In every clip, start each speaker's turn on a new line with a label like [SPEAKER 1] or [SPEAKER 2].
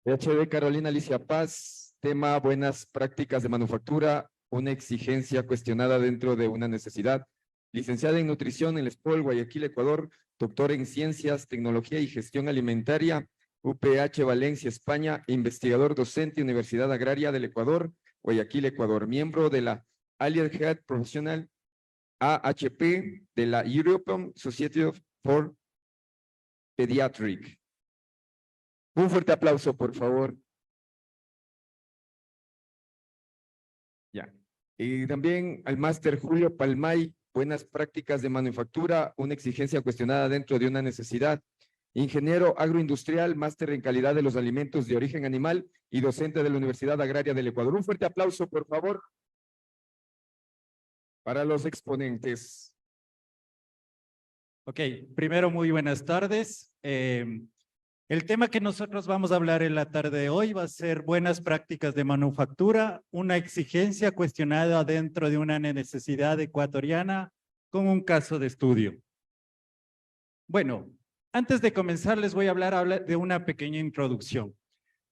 [SPEAKER 1] PhD Carolina Alicia Paz, tema buenas prácticas de manufactura, una exigencia cuestionada dentro de una necesidad. Licenciada en nutrición en la SPOL, Guayaquil, Ecuador, doctora en ciencias, tecnología y gestión alimentaria, UPH Valencia, España, investigador docente, Universidad Agraria del Ecuador, Guayaquil, Ecuador, miembro de la Allied Health Professional AHP de la European Society for Pediatric. Un fuerte aplauso, por favor. Ya. Y también al máster Julio Palmay, buenas prácticas de manufactura, una exigencia cuestionada dentro de una necesidad. Ingeniero agroindustrial, máster en calidad de los alimentos de origen animal y docente de la Universidad Agraria del Ecuador. Un fuerte aplauso, por favor, para los exponentes.
[SPEAKER 2] Ok, primero muy buenas tardes. El tema que nosotros vamos a hablar en la tarde de hoy va a ser buenas prácticas de manufactura, una exigencia cuestionada dentro de una necesidad ecuatoriana con un caso de estudio. Bueno, antes de comenzar les voy a hablar de una pequeña introducción.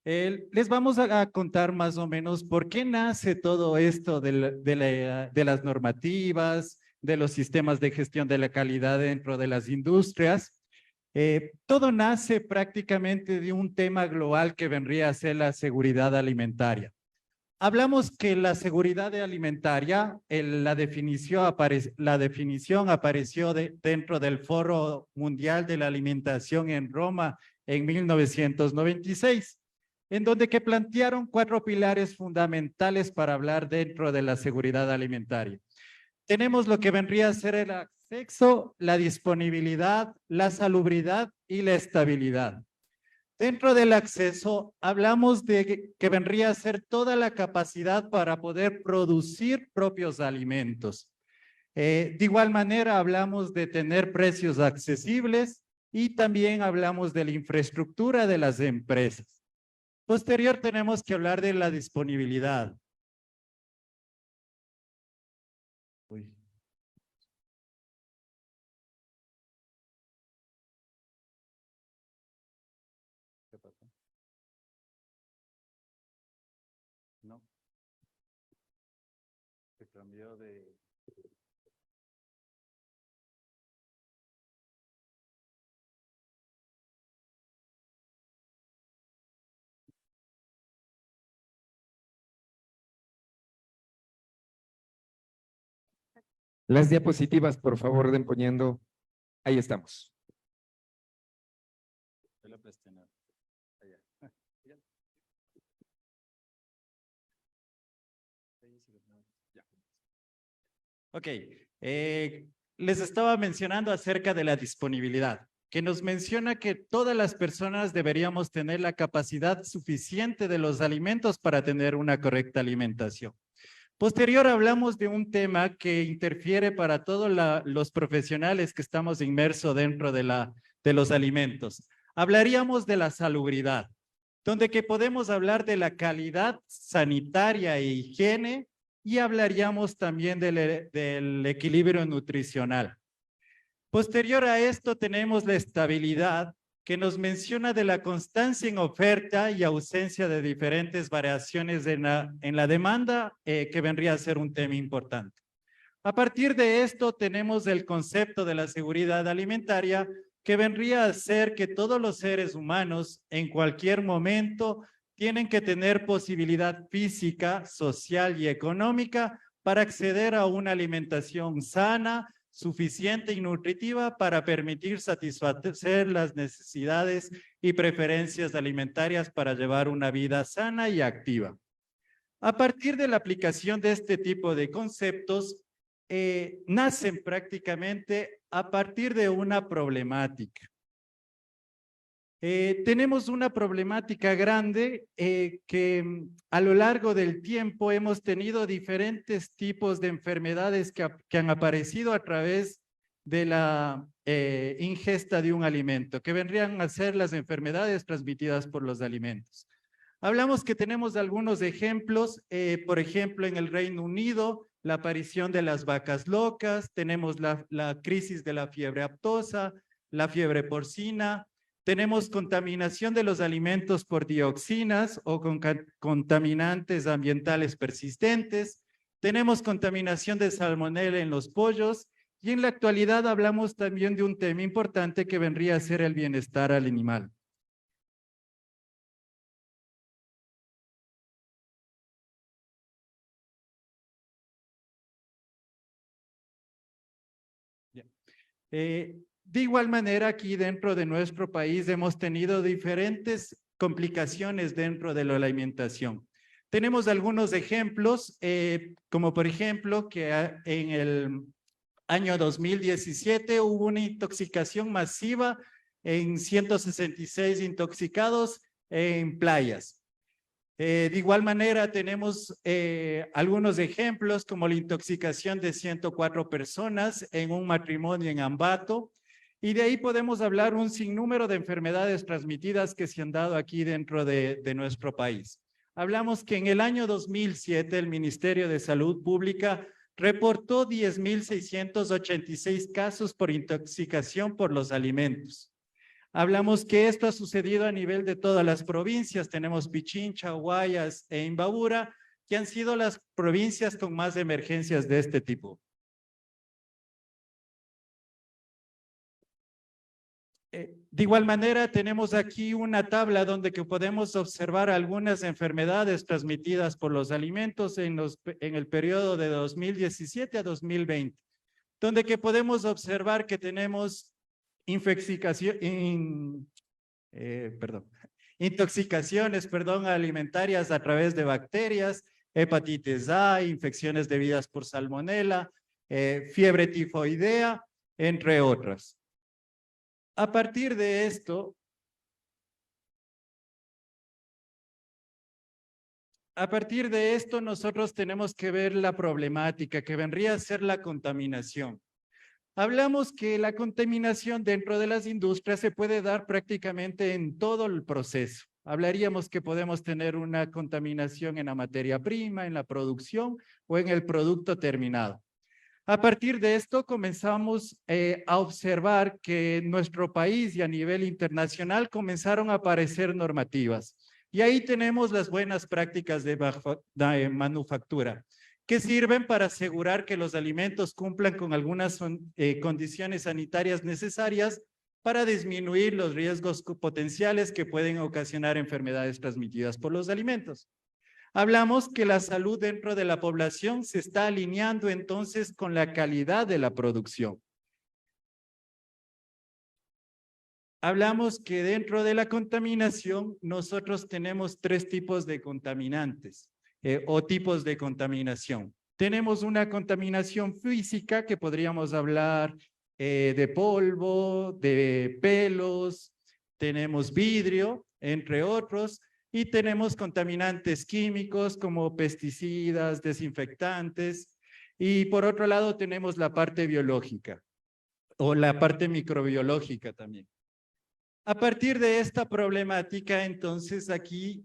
[SPEAKER 2] Les vamos a contar más o menos por qué nace todo esto de las normativas, de los sistemas de gestión de la calidad dentro de las industrias. Todo nace prácticamente de un tema global que vendría a ser la seguridad alimentaria. Hablamos que la seguridad alimentaria, la definición apareció dentro del Foro Mundial de la Alimentación en Roma en 1996, en donde que plantearon 4 pilares fundamentales para hablar dentro de la seguridad alimentaria. Tenemos lo que vendría a ser el acceso, la disponibilidad, la salubridad y la estabilidad. Dentro del acceso hablamos de que vendría a ser toda la capacidad para poder producir propios alimentos. De igual manera hablamos de tener precios accesibles y también hablamos de la infraestructura de las empresas. Posterior tenemos que hablar de la disponibilidad. Uy. ¿Qué pasó? No. Se cambió de...
[SPEAKER 1] Las diapositivas, por favor, den poniendo. Ahí estamos.
[SPEAKER 2] Ok, les estaba mencionando acerca de la disponibilidad, que nos menciona que todas las personas deberíamos tener la capacidad suficiente de los alimentos para tener una correcta alimentación. Posterior hablamos de un tema que interfiere para todos los profesionales que estamos inmersos dentro de los alimentos. Hablaríamos de la salubridad, donde que podemos hablar de la calidad sanitaria e higiene y hablaríamos también del equilibrio nutricional. Posterior a esto tenemos la estabilidad, que nos menciona de la constancia en oferta y ausencia de diferentes variaciones en la demanda, que vendría a ser un tema importante. A partir de esto tenemos el concepto de la seguridad alimentaria, que vendría a ser que todos los seres humanos en cualquier momento tienen que tener posibilidad física, social y económica para acceder a una alimentación sana, suficiente y nutritiva para permitir satisfacer las necesidades y preferencias alimentarias para llevar una vida sana y activa. A partir de la aplicación de este tipo de conceptos, nacen prácticamente a partir de una problemática. Tenemos una problemática grande que a lo largo del tiempo hemos tenido diferentes tipos de enfermedades que han aparecido a través de la ingesta de un alimento, que vendrían a ser las enfermedades transmitidas por los alimentos. Hablamos que tenemos algunos ejemplos, por ejemplo, en el Reino Unido, la aparición de las vacas locas, tenemos la crisis de la fiebre aftosa, la fiebre porcina, Tenemos contaminación de los alimentos por dioxinas o con contaminantes ambientales persistentes. Tenemos contaminación de salmonela en los pollos. Y en la actualidad hablamos también de un tema importante que vendría a ser el bienestar al animal. De igual manera, aquí dentro de nuestro país hemos tenido diferentes complicaciones dentro de la alimentación. Tenemos algunos ejemplos, como por ejemplo que en el año 2017 hubo una intoxicación masiva en 166 intoxicados en playas. De igual manera tenemos algunos ejemplos como la intoxicación de 104 personas en un matrimonio en Ambato, y de ahí podemos hablar un sinnúmero de enfermedades transmitidas que se han dado aquí dentro de nuestro país. Hablamos que en el año 2007 el Ministerio de Salud Pública reportó 10.686 casos por intoxicación por los alimentos. Hablamos que esto ha sucedido a nivel de todas las provincias. Tenemos Pichincha, Guayas e Imbabura, que han sido las provincias con más emergencias de este tipo. De igual manera, tenemos aquí una tabla donde que podemos observar algunas enfermedades transmitidas por los alimentos en el periodo de 2017 a 2020, donde que podemos observar que tenemos intoxicaciones alimentarias a través de bacterias, hepatitis A, infecciones debidas por salmonela, fiebre tifoidea, entre otras. A partir de esto, nosotros tenemos que ver la problemática que vendría a ser la contaminación. Hablamos que la contaminación dentro de las industrias se puede dar prácticamente en todo el proceso. Hablaríamos que podemos tener una contaminación en la materia prima, en la producción o en el producto terminado. A partir de esto comenzamos a observar que en nuestro país y a nivel internacional comenzaron a aparecer normativas. Y ahí tenemos las buenas prácticas de manufactura, que sirven para asegurar que los alimentos cumplan con algunas condiciones sanitarias necesarias para disminuir los riesgos potenciales que pueden ocasionar enfermedades transmitidas por los alimentos. Hablamos que la salud dentro de la población se está alineando entonces con la calidad de la producción. Hablamos que dentro de la contaminación nosotros tenemos 3 tipos de contaminantes o tipos de contaminación. Tenemos una contaminación física que podríamos hablar de polvo, de pelos, tenemos vidrio, entre otros, y tenemos contaminantes químicos como pesticidas, desinfectantes, y por otro lado tenemos la parte biológica o la parte microbiológica también. A partir de esta problemática, entonces aquí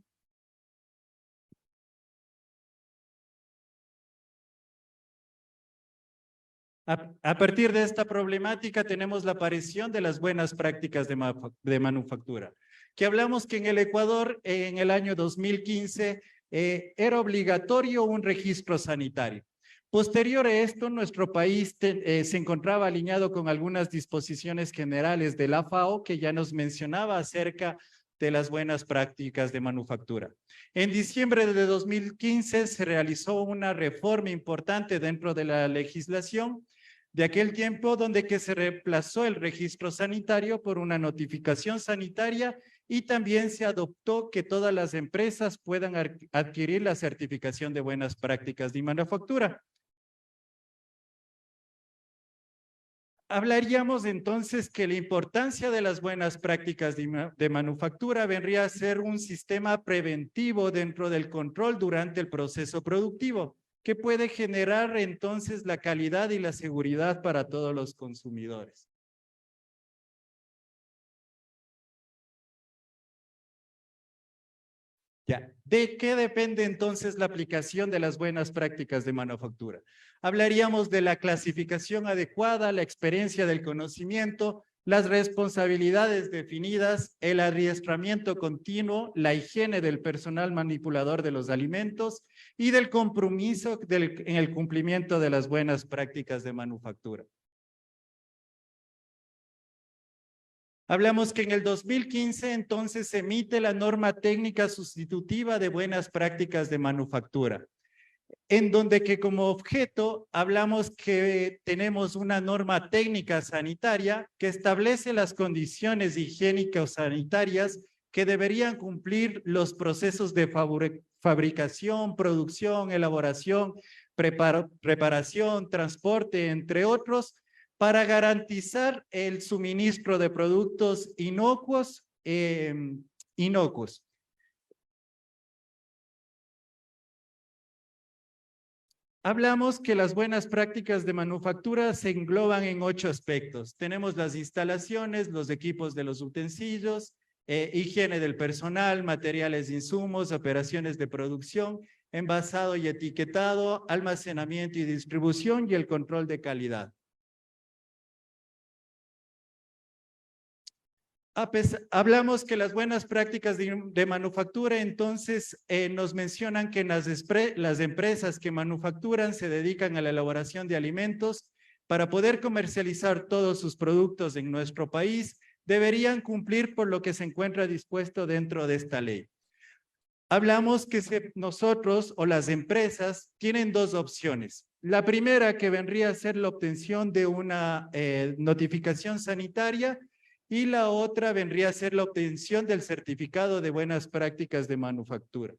[SPEAKER 2] a partir de esta problemática tenemos la aparición de las buenas prácticas de manufactura, que hablamos que en el Ecuador en el año 2015 era obligatorio un registro sanitario. Posterior a esto, nuestro país se encontraba alineado con algunas disposiciones generales de la FAO que ya nos mencionaba acerca de las buenas prácticas de manufactura. En diciembre de 2015 se realizó una reforma importante dentro de la legislación de aquel tiempo donde que se reemplazó el registro sanitario por una notificación sanitaria y también se adoptó que todas las empresas puedan adquirir la certificación de buenas prácticas de manufactura. Hablaríamos entonces que la importancia de las buenas prácticas de manufactura vendría a ser un sistema preventivo dentro del control durante el proceso productivo, que puede generar entonces la calidad y la seguridad para todos los consumidores. ¿De qué depende entonces la aplicación de las buenas prácticas de manufactura? Hablaríamos de la clasificación adecuada, la experiencia del conocimiento las responsabilidades definidas, el adiestramiento continuo, la higiene del personal manipulador de los alimentos y del compromiso en el cumplimiento de las buenas prácticas de manufactura. Hablamos que en el 2015 entonces se emite la norma técnica sustitutiva de buenas prácticas de manufactura, en donde que como objeto hablamos que tenemos una norma técnica sanitaria que establece las condiciones higiénicas sanitarias que deberían cumplir los procesos de fabricación, producción, elaboración, preparación, transporte, entre otros, para garantizar el suministro de productos inocuos. Hablamos que las buenas prácticas de manufactura se engloban en 8 aspectos. Tenemos las instalaciones, los equipos de los utensilios, higiene del personal, materiales e insumos, operaciones de producción, envasado y etiquetado, almacenamiento y distribución y el control de calidad. Hablamos que las buenas prácticas de manufactura, entonces nos mencionan que las empresas que manufacturan se dedican a la elaboración de alimentos para poder comercializar todos sus productos en nuestro país, deberían cumplir por lo que se encuentra dispuesto dentro de esta ley. Hablamos que nosotros o las empresas tienen 2 opciones. La primera que vendría a ser la obtención de una notificación sanitaria, y la otra vendría a ser la obtención del certificado de buenas prácticas de manufactura.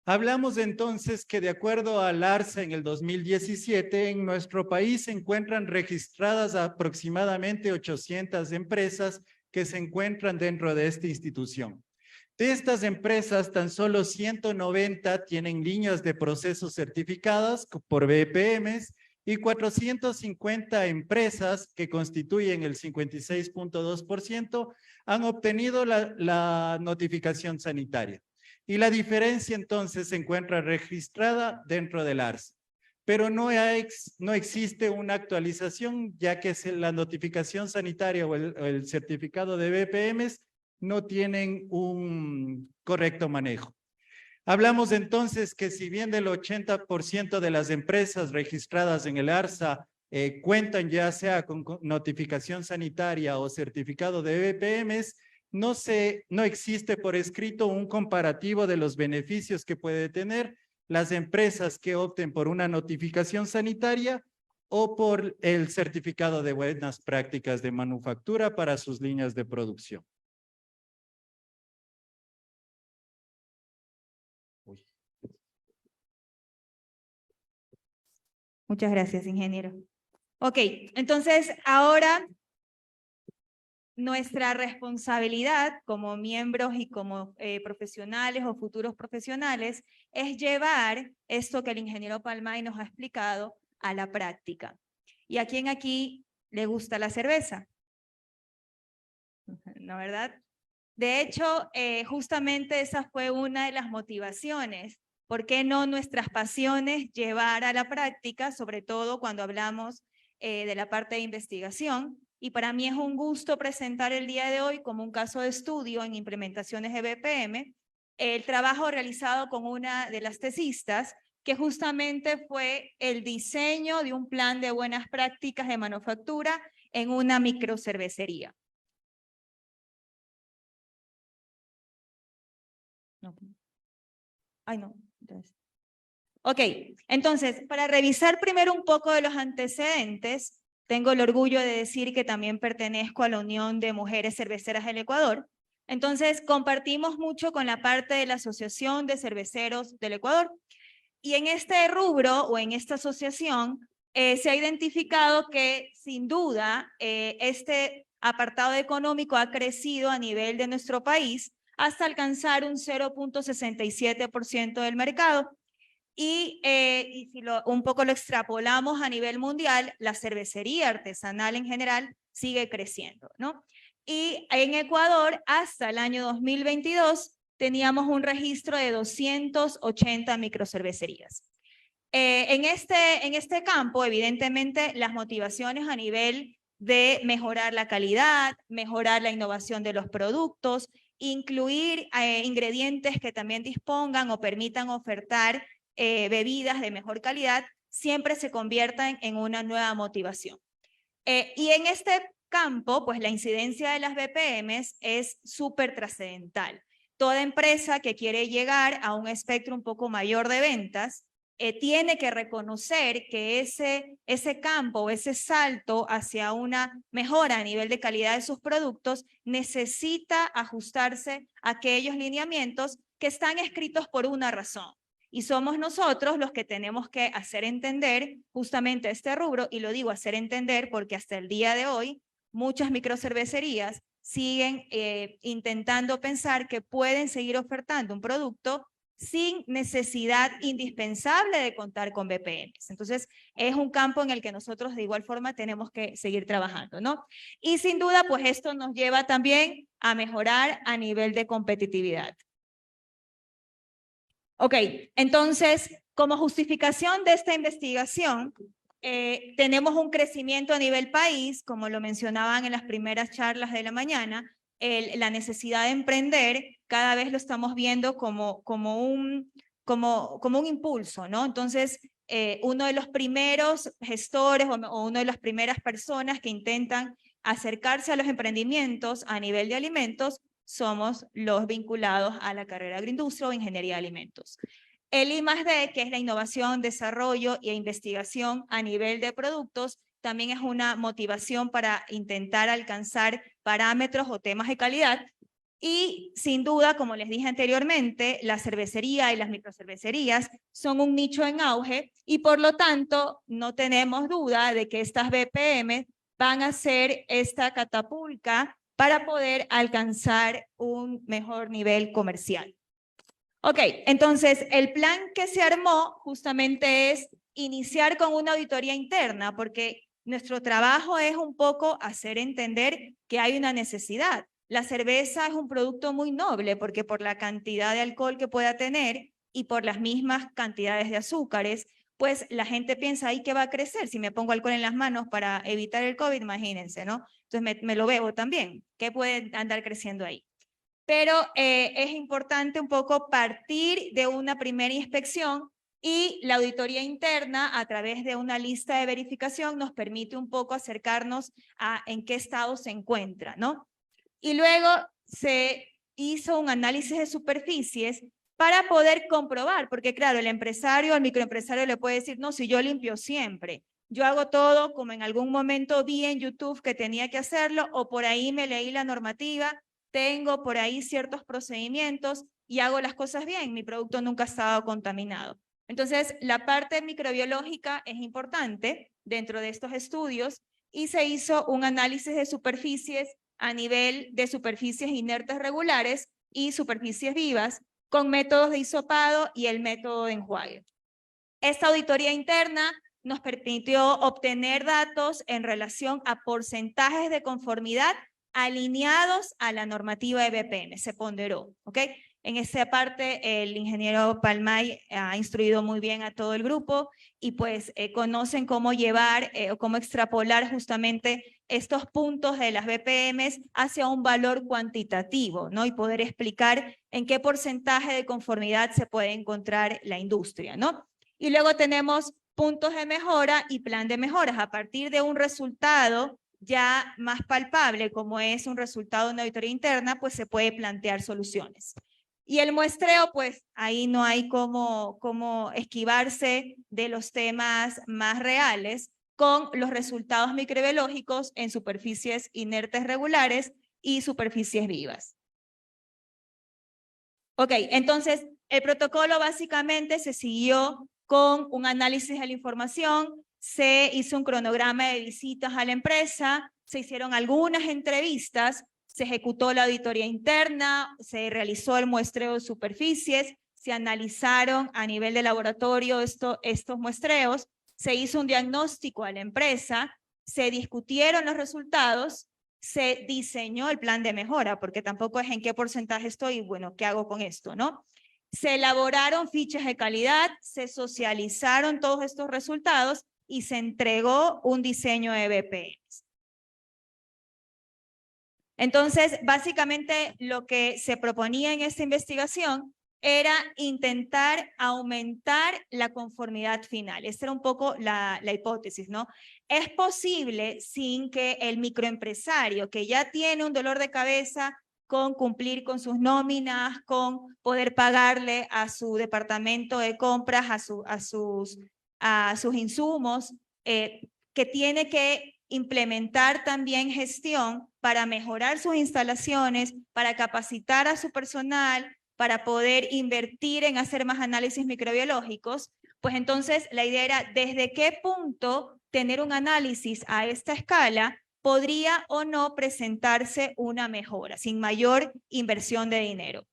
[SPEAKER 2] Hablamos entonces que de acuerdo al ARSA en el 2017, en nuestro país se encuentran registradas aproximadamente 800 empresas que se encuentran dentro de esta institución. De estas empresas, tan solo 190 tienen líneas de procesos certificadas por BPMs, y 450 empresas, que constituyen el 56.2%, han obtenido la notificación sanitaria. Y la diferencia entonces se encuentra registrada dentro del ARSA. Pero no existe una actualización, ya que la notificación sanitaria o el certificado de BPMs no tienen un correcto manejo. Hablamos entonces que si bien del 80% de las empresas registradas en el ARSA cuentan ya sea con notificación sanitaria o certificado de BPMs, no existe por escrito un comparativo de los beneficios que puede tener las empresas que opten por una notificación sanitaria o por el certificado de buenas prácticas de manufactura para sus líneas de producción.
[SPEAKER 3] Muchas gracias, ingeniero. Ok, entonces ahora nuestra responsabilidad como miembros y como profesionales o futuros profesionales es llevar esto que el ingeniero Palmay nos ha explicado a la práctica. ¿Y a quién aquí le gusta la cerveza? ¿No, verdad? De hecho, justamente esa fue una de las motivaciones. ¿Por qué no nuestras pasiones llevar a la práctica, sobre todo cuando hablamos de la parte de investigación? Y para mí es un gusto presentar el día de hoy como un caso de estudio en implementaciones de BPM, el trabajo realizado con una de las tesistas, que justamente fue el diseño de un plan de buenas prácticas de manufactura en una microcervecería. No. Ay, no. Ok, entonces, para revisar primero un poco de los antecedentes, tengo el orgullo de decir que también pertenezco a la Unión de Mujeres Cerveceras del Ecuador. Entonces, compartimos mucho con la parte de la Asociación de Cerveceros del Ecuador. Y en este rubro o en esta asociación se ha identificado que sin duda este apartado económico ha crecido a nivel de nuestro país hasta alcanzar un 0.67% del mercado. Y si un poco lo extrapolamos a nivel mundial, la cervecería artesanal en general sigue creciendo, ¿no? Y en Ecuador, hasta el año 2022, teníamos un registro de 280 microcervecerías. En este campo, evidentemente, las motivaciones a nivel de mejorar la calidad, mejorar la innovación de los productos, incluir ingredientes que también dispongan o permitan ofertar bebidas de mejor calidad, siempre se conviertan en una nueva motivación. Y en este campo, pues la incidencia de las BPMs es súper trascendental. Toda empresa que quiere llegar a un espectro un poco mayor de ventas, tiene que reconocer que ese campo, ese salto hacia una mejora a nivel de calidad de sus productos necesita ajustarse a aquellos lineamientos que están escritos por una razón. Y somos nosotros los que tenemos que hacer entender justamente este rubro, y lo digo hacer entender porque hasta el día de hoy muchas microcervecerías siguen intentando pensar que pueden seguir ofertando un producto sin necesidad indispensable de contar con BPMs. Entonces, es un campo en el que nosotros de igual forma tenemos que seguir trabajando, ¿no? Y sin duda, pues esto nos lleva también a mejorar a nivel de competitividad. Ok, entonces, como justificación de esta investigación, tenemos un crecimiento a nivel país, como lo mencionaban en las primeras charlas de la mañana, la necesidad de emprender, cada vez lo estamos viendo como un impulso, ¿no? Entonces, uno de los primeros gestores o una de las primeras personas que intentan acercarse a los emprendimientos a nivel de alimentos somos los vinculados a la carrera de agroindustria o ingeniería de alimentos. El I+D, que es la innovación, desarrollo e investigación a nivel de productos, también es una motivación para intentar alcanzar parámetros o temas de calidad. Y sin duda, como les dije anteriormente, la cervecería y las microcervecerías son un nicho en auge y por lo tanto no tenemos duda de que estas BPM van a ser esta catapulta para poder alcanzar un mejor nivel comercial. Ok, entonces el plan que se armó justamente es iniciar con una auditoría interna, porque nuestro trabajo es un poco hacer entender que hay una necesidad. La cerveza es un producto muy noble porque por la cantidad de alcohol que pueda tener y por las mismas cantidades de azúcares, pues la gente piensa, ¿ahí qué va a crecer? Si me pongo alcohol en las manos para evitar el COVID, imagínense, ¿no? Entonces me lo bebo también. ¿Qué puede andar creciendo ahí? Pero es importante un poco partir de una primera inspección y la auditoría interna a través de una lista de verificación nos permite un poco acercarnos a en qué estado se encuentra, ¿no? Y luego se hizo un análisis de superficies para poder comprobar, porque claro, el empresario, el microempresario le puede decir, no, si yo limpio siempre, yo hago todo como en algún momento vi en YouTube que tenía que hacerlo o por ahí me leí la normativa, tengo por ahí ciertos procedimientos y hago las cosas bien, mi producto nunca ha estado contaminado. Entonces, la parte microbiológica es importante dentro de estos estudios y se hizo un análisis de superficies a nivel de superficies inertes regulares y superficies vivas con métodos de hisopado y el método de enjuague. Esta auditoría interna nos permitió obtener datos en relación a porcentajes de conformidad alineados a la normativa de BPM, se ponderó, ¿ok? En esa parte el ingeniero Palmay ha instruido muy bien a todo el grupo y pues conocen cómo llevar o cómo extrapolar justamente estos puntos de las BPMs hacia un valor cuantitativo, ¿no? Y poder explicar en qué porcentaje de conformidad se puede encontrar la industria, ¿no? Y luego tenemos puntos de mejora y plan de mejoras a partir de un resultado ya más palpable, como es un resultado de una auditoría interna, pues se puede plantear soluciones. Y el muestreo, pues ahí no hay cómo esquivarse de los temas más reales con los resultados microbiológicos en superficies inertes regulares y superficies vivas. Ok, entonces el protocolo básicamente se siguió con un análisis de la información, se hizo un cronograma de visitas a la empresa, se hicieron algunas entrevistas, se ejecutó la auditoría interna, se realizó el muestreo de superficies, se analizaron a nivel de laboratorio estos muestreos, se hizo un diagnóstico a la empresa, se discutieron los resultados, se diseñó el plan de mejora, porque tampoco es en qué porcentaje estoy y bueno, ¿qué hago con esto, no? Se elaboraron fichas de calidad, se socializaron todos estos resultados y se entregó un diseño de BPMs. Entonces, básicamente lo que se proponía en esta investigación era intentar aumentar la conformidad final. Esta era un poco la hipótesis, ¿no? Es posible sin que el microempresario, que ya tiene un dolor de cabeza con cumplir con sus nóminas, con poder pagarle a su departamento de compras, a sus insumos, que tiene que implementar también gestión para mejorar sus instalaciones, para capacitar a su personal, para poder invertir en hacer más análisis microbiológicos, pues entonces la idea era desde qué punto tener un análisis a esta escala podría o no presentarse una mejora sin mayor inversión de dinero.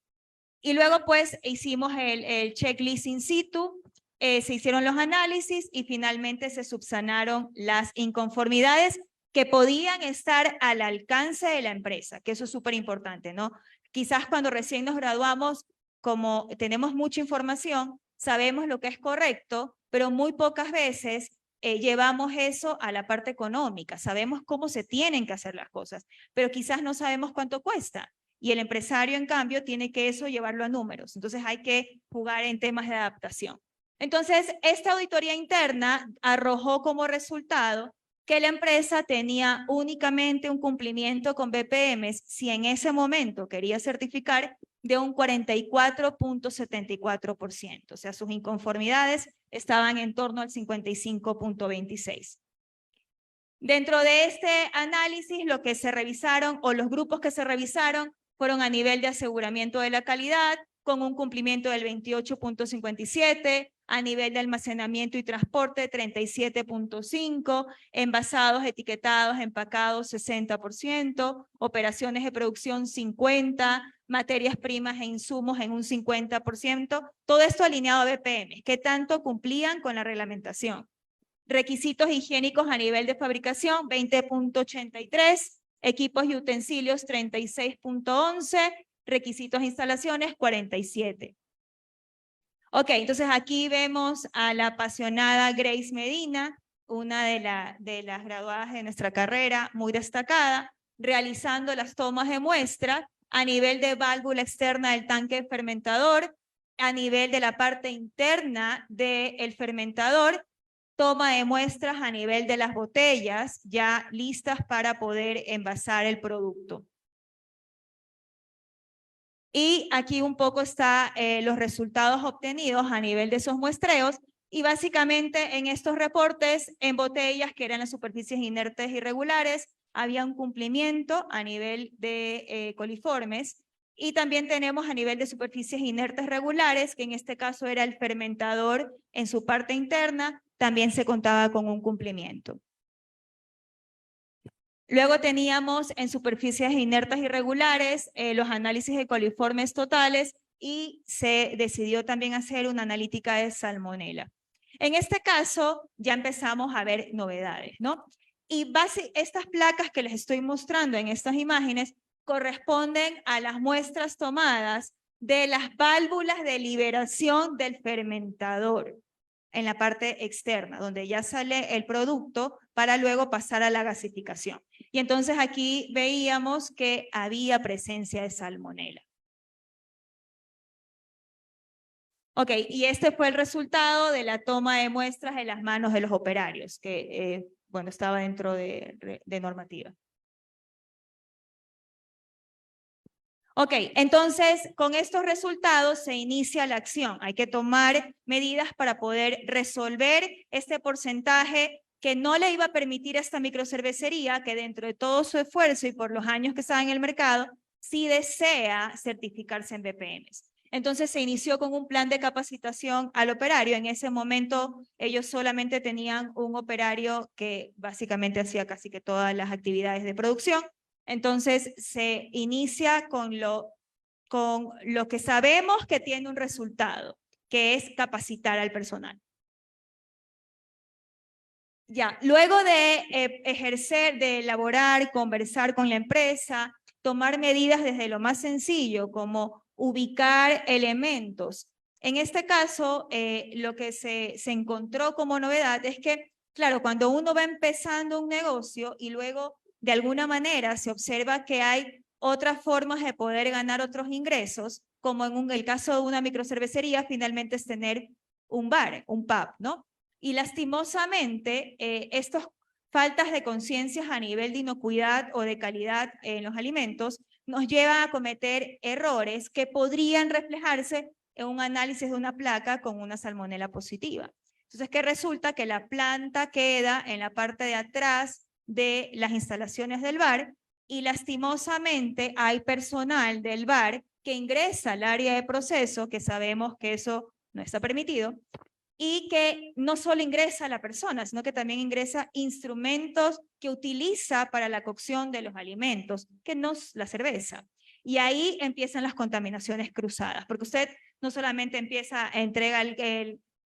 [SPEAKER 3] Y luego pues hicimos el checklist in situ, se hicieron los análisis y finalmente se subsanaron las inconformidades que podían estar al alcance de la empresa, que eso es súper importante, ¿no? Quizás cuando recién nos graduamos, como tenemos mucha información, sabemos lo que es correcto, pero muy pocas veces llevamos eso a la parte económica. Sabemos cómo se tienen que hacer las cosas, pero quizás no sabemos cuánto cuesta. Y el empresario, en cambio, tiene que eso llevarlo a números. Entonces hay que jugar en temas de adaptación. Entonces, esta auditoría interna arrojó como resultado que la empresa tenía únicamente un cumplimiento con BPMs si en ese momento quería certificar de un 44.74%. O sea, sus inconformidades estaban en torno al 55.26%. Dentro de este análisis, lo que se revisaron o los grupos que se revisaron fueron a nivel de aseguramiento de la calidad, con un cumplimiento del 28.57%, a nivel de almacenamiento y transporte 37.5%, envasados, etiquetados, empacados 60%, operaciones de producción 50%, materias primas e insumos en un 50%, todo esto alineado a BPM, que tanto cumplían con la reglamentación. Requisitos higiénicos a nivel de fabricación 20.83%, equipos y utensilios 36.11%, requisitos de instalaciones 47%. Ok, entonces aquí vemos a la apasionada Grace Medina, una de las graduadas de nuestra carrera, muy destacada, realizando las tomas de muestra a nivel de válvula externa del tanque fermentador, a nivel de la parte interna del fermentador, toma de muestras a nivel de las botellas ya listas para poder envasar el producto. Y aquí un poco está los resultados obtenidos a nivel de esos muestreos y básicamente en estos reportes en botellas que eran las superficies inertes irregulares había un cumplimiento a nivel de coliformes y también tenemos a nivel de superficies inertes regulares que en este caso era el fermentador en su parte interna, también se contaba con un cumplimiento. Luego teníamos en superficies inertes irregulares los análisis de coliformes totales y se decidió también hacer una analítica de salmonela. En este caso ya empezamos a ver novedades, ¿no? Y estas placas que les estoy mostrando en estas imágenes corresponden a las muestras tomadas de las válvulas de liberación del fermentador en la parte externa, donde ya sale el producto para luego pasar a la gasificación. Y entonces aquí veíamos que había presencia de salmonela. Ok, y este fue el resultado de la toma de muestras en las manos de los operarios, que bueno, estaba dentro de normativa. Ok, entonces con estos resultados se inicia la acción. Hay que tomar medidas para poder resolver este porcentaje que no le iba a permitir a esta microcervecería que dentro de todo su esfuerzo y por los años que estaba en el mercado, sí desea certificarse en BPMs. Entonces se inició con un plan de capacitación al operario. En ese momento ellos solamente tenían un operario que básicamente hacía casi que todas las actividades de producción. Entonces se inicia con lo que sabemos que tiene un resultado, que es capacitar al personal. Ya, luego de ejercer, de elaborar, conversar con la empresa, tomar medidas desde lo más sencillo, como ubicar elementos En este caso, lo que se encontró como novedad es que, claro, cuando uno va empezando un negocio y luego de alguna manera se observa que hay otras formas de poder ganar otros ingresos, como en el caso de una microcervecería, finalmente es tener un bar, un pub, ¿no? Y lastimosamente, estas faltas de conciencias a nivel de inocuidad o de calidad en los alimentos nos llevan a cometer errores que podrían reflejarse en un análisis de una placa con una salmonela positiva. Entonces, ¿qué resulta? Que la planta queda en la parte de atrás de las instalaciones del bar y lastimosamente hay personal del bar que ingresa al área de proceso, que sabemos que eso no está permitido, y que no solo ingresa la persona, sino que también ingresa instrumentos que utiliza para la cocción de los alimentos, que no es la cerveza. Y ahí empiezan las contaminaciones cruzadas, porque usted no solamente entrega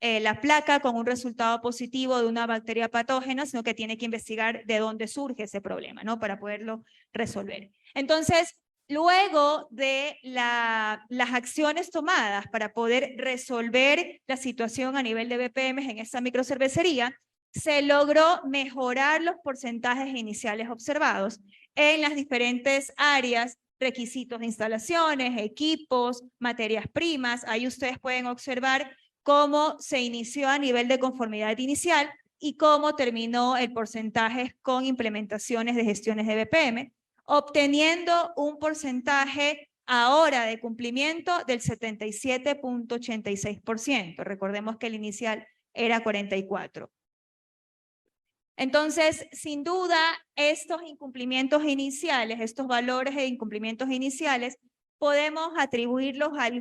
[SPEAKER 3] la placa con un resultado positivo de una bacteria patógena, sino que tiene que investigar de dónde surge ese problema, ¿no? Para poderlo resolver. Entonces, luego de las acciones tomadas para poder resolver la situación a nivel de BPM en esta microcervecería, se logró mejorar los porcentajes iniciales observados en las diferentes áreas, requisitos de instalaciones, equipos, materias primas. Ahí ustedes pueden observar cómo se inició a nivel de conformidad inicial y cómo terminó el porcentaje con implementaciones de gestiones de BPM, obteniendo un porcentaje ahora de cumplimiento del 77.86%. Recordemos que el inicial era 44%. Entonces, sin duda, estos incumplimientos iniciales, estos valores de incumplimientos iniciales, podemos atribuirlos a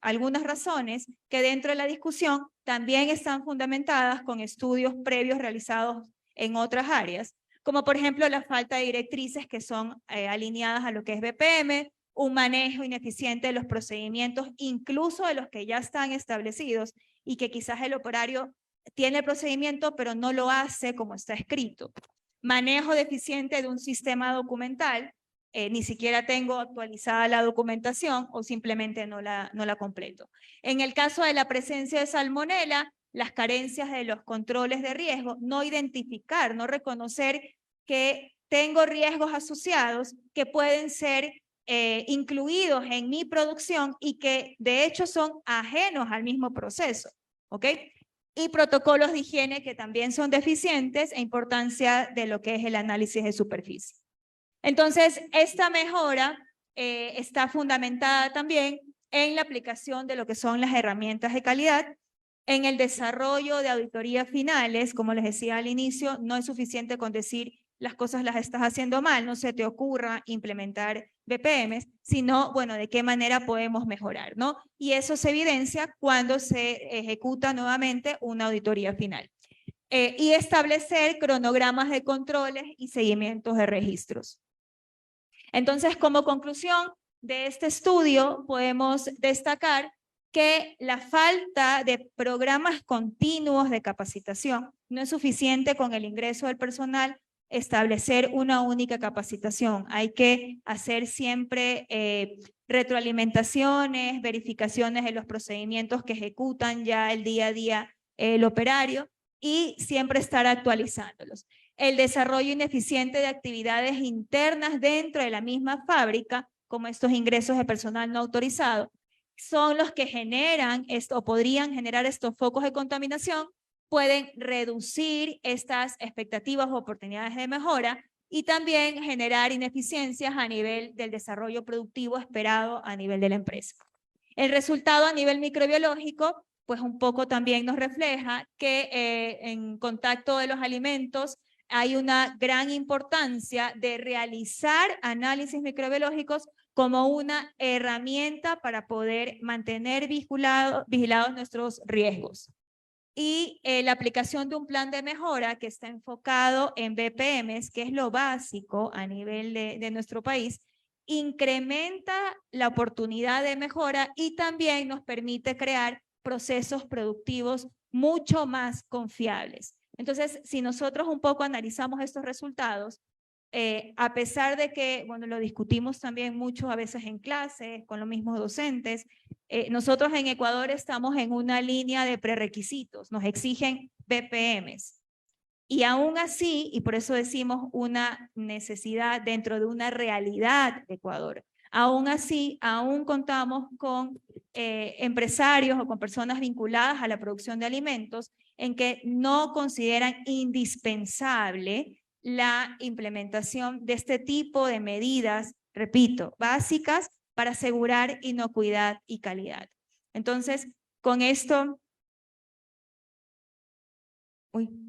[SPEAKER 3] algunas razones que dentro de la discusión también están fundamentadas con estudios previos realizados en otras áreas, como por ejemplo la falta de directrices que son alineadas a lo que es BPM, un manejo ineficiente de los procedimientos, incluso de los que ya están establecidos y que quizás el operario tiene el procedimiento pero no lo hace como está escrito. Manejo deficiente de un sistema documental, ni siquiera tengo actualizada la documentación o simplemente no la completo. En el caso de la presencia de salmonela, las carencias de los controles de riesgo, no identificar, no reconocer que tengo riesgos asociados que pueden ser incluidos en mi producción y que de hecho son ajenos al mismo proceso, ¿ok? Y protocolos de higiene que también son deficientes e importancia de lo que es el análisis de superficie. Entonces, esta mejora está fundamentada también en la aplicación de lo que son las herramientas de calidad, en el desarrollo de auditorías finales. Como les decía al inicio, no es suficiente con decir las cosas las estás haciendo mal, no se te ocurra implementar BPMs, sino, bueno, de qué manera podemos mejorar, ¿no? Y eso se evidencia cuando se ejecuta nuevamente una auditoría final. Y establecer cronogramas de controles y seguimientos de registros. Entonces, como conclusión de este estudio, podemos destacar que la falta de programas continuos de capacitación no es suficiente con el ingreso del personal establecer una única capacitación. Hay que hacer siempre retroalimentaciones, verificaciones de los procedimientos que ejecutan ya el día a día el operario y siempre estar actualizándolos. El desarrollo ineficiente de actividades internas dentro de la misma fábrica, como estos ingresos de personal no autorizado, son los que generan esto, o podrían generar estos focos de contaminación, pueden reducir estas expectativas o oportunidades de mejora y también generar ineficiencias a nivel del desarrollo productivo esperado a nivel de la empresa. El resultado a nivel microbiológico, pues un poco también nos refleja que en contacto de los alimentos hay una gran importancia de realizar análisis microbiológicos como una herramienta para poder mantener vigilados nuestros riesgos. Y la aplicación de un plan de mejora que está enfocado en BPMs, que es lo básico a nivel de nuestro país, incrementa la oportunidad de mejora y también nos permite crear procesos productivos mucho más confiables. Entonces, si nosotros un poco analizamos estos resultados, a pesar de que, bueno, lo discutimos también mucho a veces en clase, con los mismos docentes, nosotros en Ecuador estamos en una línea de prerequisitos, nos exigen BPMs. Y aún así, y por eso decimos una necesidad dentro de una realidad de Ecuador, aún así, aún contamos con empresarios o con personas vinculadas a la producción de alimentos en que no consideran indispensable la implementación de este tipo de medidas, repito, básicas para asegurar inocuidad y calidad. Entonces, con esto... Uy.